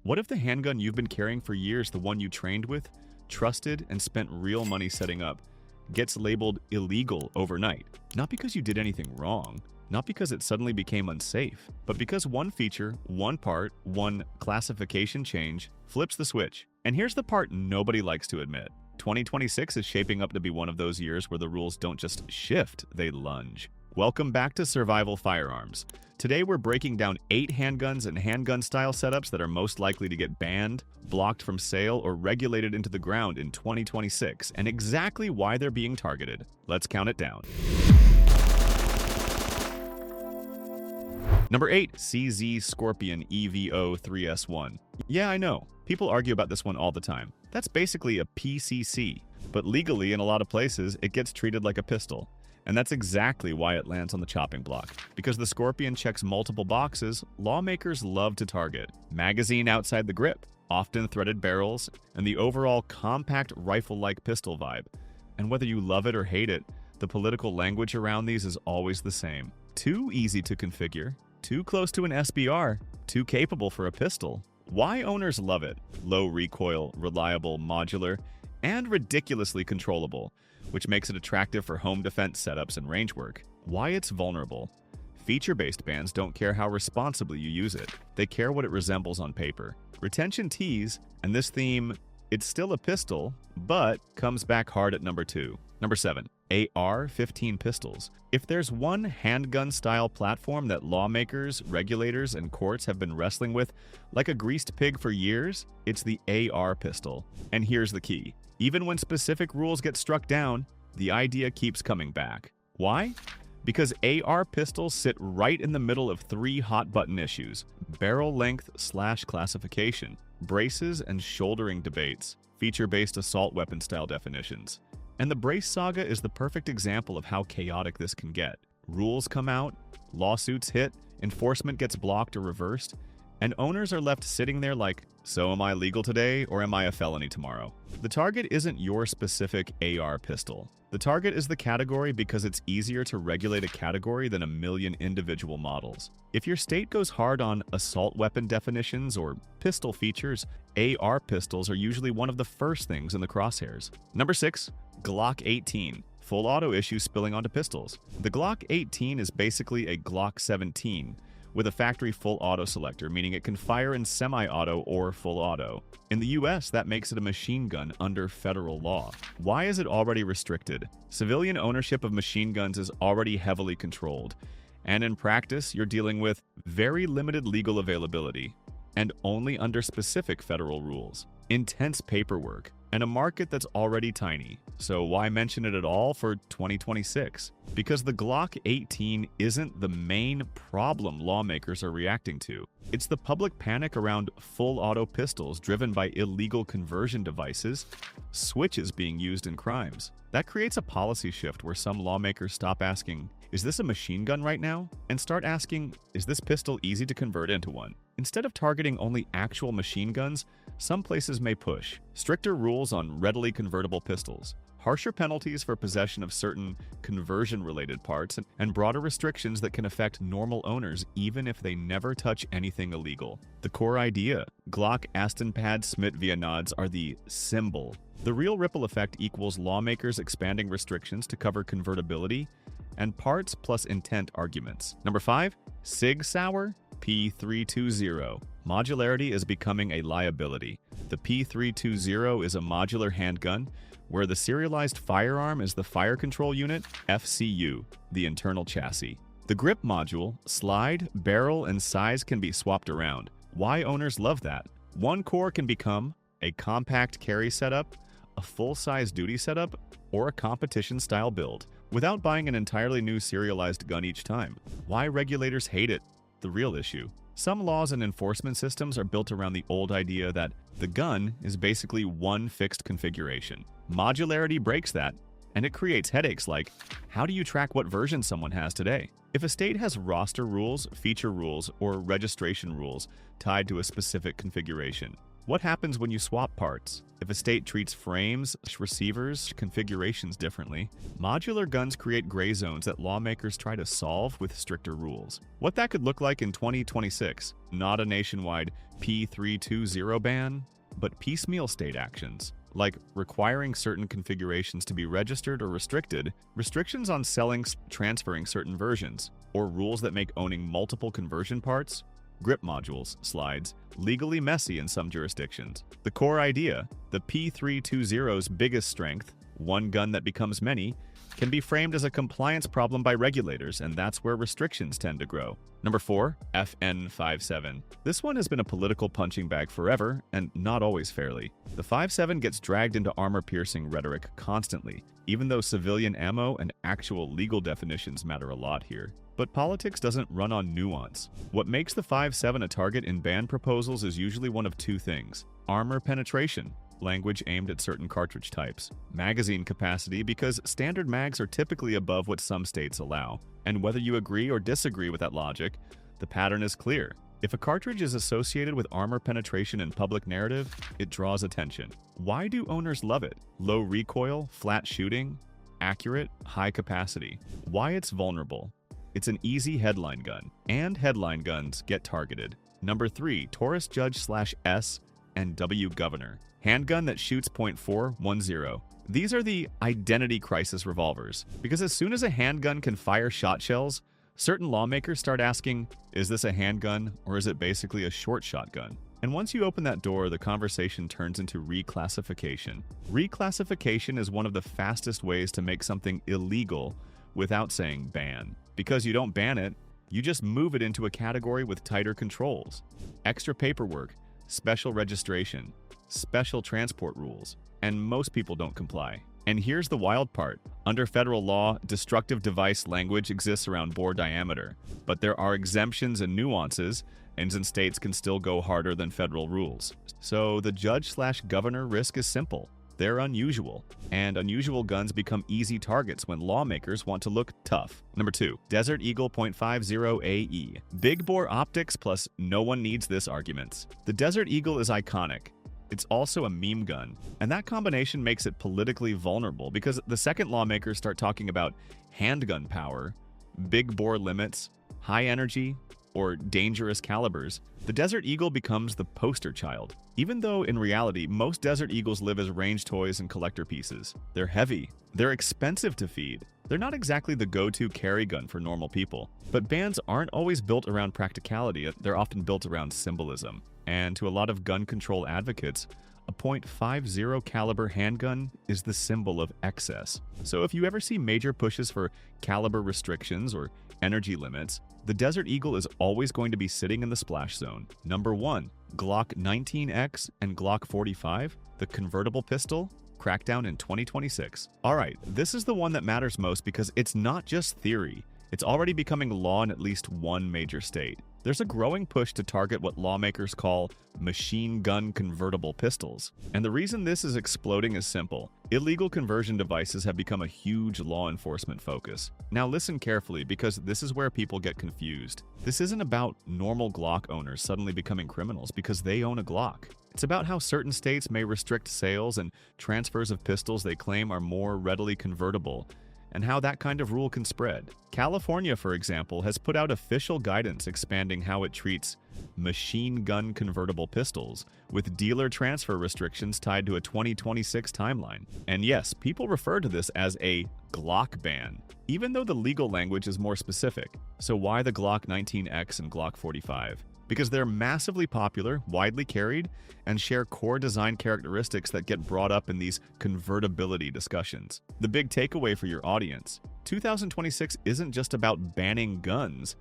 What if the handgun you've been carrying for years, the one you trained with, trusted, and spent real money setting up, gets labeled illegal overnight? Not because you did anything wrong, not because it suddenly became unsafe, but because one feature, one part, one classification change flips the switch. And here's the part nobody likes to admit. 2026 is shaping up to be one of those years where the rules don't just shift, they lunge. Welcome back to Survival Firearms. Today we're breaking down 8 handguns and handgun-style setups that are most likely to get banned, blocked from sale, or regulated into the ground in 2026, and exactly why they're being targeted. Let's count it down. Number 8. CZ Scorpion EVO 3S1. Yeah, I know. People argue about this one all the time. That's basically a PCC, but legally in a lot of places it gets treated like a pistol. And that's exactly why it lands on the chopping block. Because the Scorpion checks multiple boxes, lawmakers love to target: magazine outside the grip, often threaded barrels, and the overall compact rifle-like pistol vibe. And whether you love it or hate it, the political language around these is always the same. Too easy to configure, too close to an SBR, too capable for a pistol. Why owners love it: low recoil, reliable, modular, and ridiculously controllable, which makes it attractive for home defense setups and range work. Why it's vulnerable: feature-based bans don't care how responsibly you use it. They care what it resembles on paper. Retention tease, and this theme, it's still a pistol, but comes back hard at number 2. Number 7. AR-15 pistols. If there's one handgun-style platform that lawmakers, regulators, and courts have been wrestling with like a greased pig for years, it's the AR pistol. And here's the key. Even when specific rules get struck down, the idea keeps coming back. Why? Because AR pistols sit right in the middle of 3 hot-button issues: barrel length/classification, braces and shouldering debates, feature-based assault weapon-style definitions. And the brace saga is the perfect example of how chaotic this can get. Rules come out, lawsuits hit, enforcement gets blocked or reversed, and owners are left sitting there like, so am I legal today or am I a felony tomorrow? The target isn't your specific AR pistol. The target is the category because it's easier to regulate a category than a million individual models. If your state goes hard on assault weapon definitions or pistol features, AR pistols are usually one of the first things in the crosshairs. Number 6. Glock 18. Full auto issue spilling onto pistols. The Glock 18 is basically a Glock 17 with a factory full auto selector, meaning it can fire in semi-auto or full auto. In the US, that makes it a machine gun under federal law. Why is it already restricted? Civilian ownership of machine guns is already heavily controlled, and in practice, you're dealing with very limited legal availability, and only under specific federal rules. Intense paperwork, and a market that's already tiny. So why mention it at all for 2026? Because the Glock 18 isn't the main problem lawmakers are reacting to. It's the public panic around full auto pistols driven by illegal conversion devices, switches being used in crimes. That creates a policy shift where some lawmakers stop asking, is this a machine gun right now? And start asking, is this pistol easy to convert into one? Instead of targeting only actual machine guns, some places may push stricter rules on readily convertible pistols, harsher penalties for possession of certain conversion-related parts, and broader restrictions that can affect normal owners even if they never touch anything illegal. The core idea: Glock, Aston Pad, Smith via nods are the symbol. The real ripple effect equals lawmakers expanding restrictions to cover convertibility and parts plus intent arguments. Number 5. SIG Sauer P320. Modularity is becoming a liability. The P320 is a modular handgun where the serialized firearm is the fire control unit, FCU, the internal chassis. The grip module, slide, barrel, and size can be swapped around. Why owners love that? One core can become a compact carry setup, a full-size duty setup, or a competition-style build, without buying an entirely new serialized gun each time. Why regulators hate it? The real issue. Some laws and enforcement systems are built around the old idea that the gun is basically one fixed configuration. Modularity breaks that, and it creates headaches like, how do you track what version someone has today? If a state has roster rules, feature rules, or registration rules tied to a specific configuration, What happens when you swap parts? If a state treats frames, receivers, configurations differently, modular guns create gray zones that lawmakers try to solve with stricter rules. What that could look like in 2026, not a nationwide P320 ban, but piecemeal state actions, like requiring certain configurations to be registered or restricted, restrictions on selling, transferring certain versions, or rules that make owning multiple conversion parts, grip modules, slides, legally messy in some jurisdictions. The core idea, the P320's biggest strength, one gun that becomes many, can be framed as a compliance problem by regulators, and that's where restrictions tend to grow. Number 4, FN57. This one has been a political punching bag forever, and not always fairly. The 5.7 gets dragged into armor-piercing rhetoric constantly, even though civilian ammo and actual legal definitions matter a lot here. But politics doesn't run on nuance. What makes the 5.7 a target in ban proposals is usually one of two things: armor penetration, language aimed at certain cartridge types; magazine capacity, because standard mags are typically above what some states allow. And whether you agree or disagree with that logic, the pattern is clear. If a cartridge is associated with armor penetration in public narrative, it draws attention. Why do owners love it? Low recoil, flat shooting, accurate, high capacity. Why it's vulnerable? It's an easy headline gun, and headline guns get targeted. Number 3, Taurus Judge / S&W Governor. Handgun that shoots .410. These are the identity crisis revolvers, because as soon as a handgun can fire shot shells, certain lawmakers start asking, is this a handgun or is it basically a short shotgun? And once you open that door, the conversation turns into reclassification. Reclassification is one of the fastest ways to make something illegal without saying ban. Because you don't ban it, you just move it into a category with tighter controls. Extra paperwork, special registration, special transport rules, and most people don't comply. And here's the wild part. Under federal law, destructive device language exists around bore diameter, but there are exemptions and nuances, and some states can still go harder than federal rules. So the judge / governor risk is simple. They're unusual, and unusual guns become easy targets when lawmakers want to look tough. Number 2, Desert Eagle .50 AE. Big bore optics plus no one needs this arguments. The Desert Eagle is iconic. It's also a meme gun, and that combination makes it politically vulnerable because the second lawmakers start talking about handgun power, big bore limits, high energy, or dangerous calibers, the Desert Eagle becomes the poster child. Even though in reality, most Desert Eagles live as range toys and collector pieces. They're heavy, they're expensive to feed, they're not exactly the go-to carry gun for normal people. But bans aren't always built around practicality, they're often built around symbolism. And to a lot of gun control advocates, a .50 caliber handgun is the symbol of excess. So if you ever see major pushes for caliber restrictions or energy limits, the Desert Eagle is always going to be sitting in the splash zone. Number 1, Glock 19X and Glock 45, the convertible pistol, crackdown in 2026. Alright, this is the one that matters most because it's not just theory. It's already becoming law in at least one major state. There's a growing push to target what lawmakers call machine gun convertible pistols. And the reason this is exploding is simple. Illegal conversion devices have become a huge law enforcement focus. Now listen carefully because this is where people get confused. This isn't about normal Glock owners suddenly becoming criminals because they own a Glock. It's about how certain states may restrict sales and transfers of pistols they claim are more readily convertible, and how that kind of rule can spread. California, for example, has put out official guidance expanding how it treats machine gun convertible pistols, with dealer transfer restrictions tied to a 2026 timeline. And yes, people refer to this as a Glock ban, even though the legal language is more specific. So why the Glock 19X and Glock 45? Because they're massively popular, widely carried, and share core design characteristics that get brought up in these convertibility discussions. The big takeaway for your audience: 2026 isn't just about banning guns,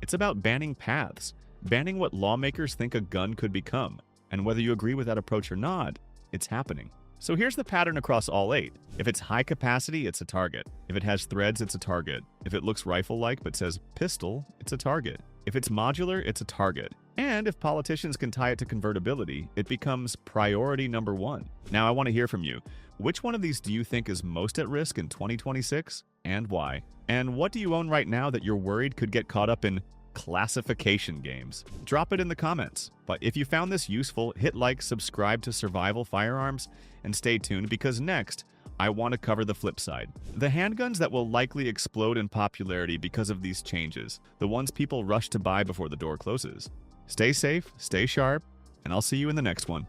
it's about banning paths, banning what lawmakers think a gun could become. And whether you agree with that approach or not, it's happening. So here's the pattern across all 8. If it's high capacity, it's a target. If it has threads, it's a target. If it looks rifle-like but says pistol, it's a target. If it's modular, it's a target. And if politicians can tie it to convertibility, it becomes priority number 1. Now I want to hear from you. Which one of these do you think is most at risk in 2026, and why? And what do you own right now that you're worried could get caught up in classification games? Drop it in the comments. But if you found this useful, hit like, subscribe to Survival Firearms, and stay tuned because next, I want to cover the flip side. The handguns that will likely explode in popularity because of these changes. The ones people rush to buy before the door closes. Stay safe, stay sharp, and I'll see you in the next one.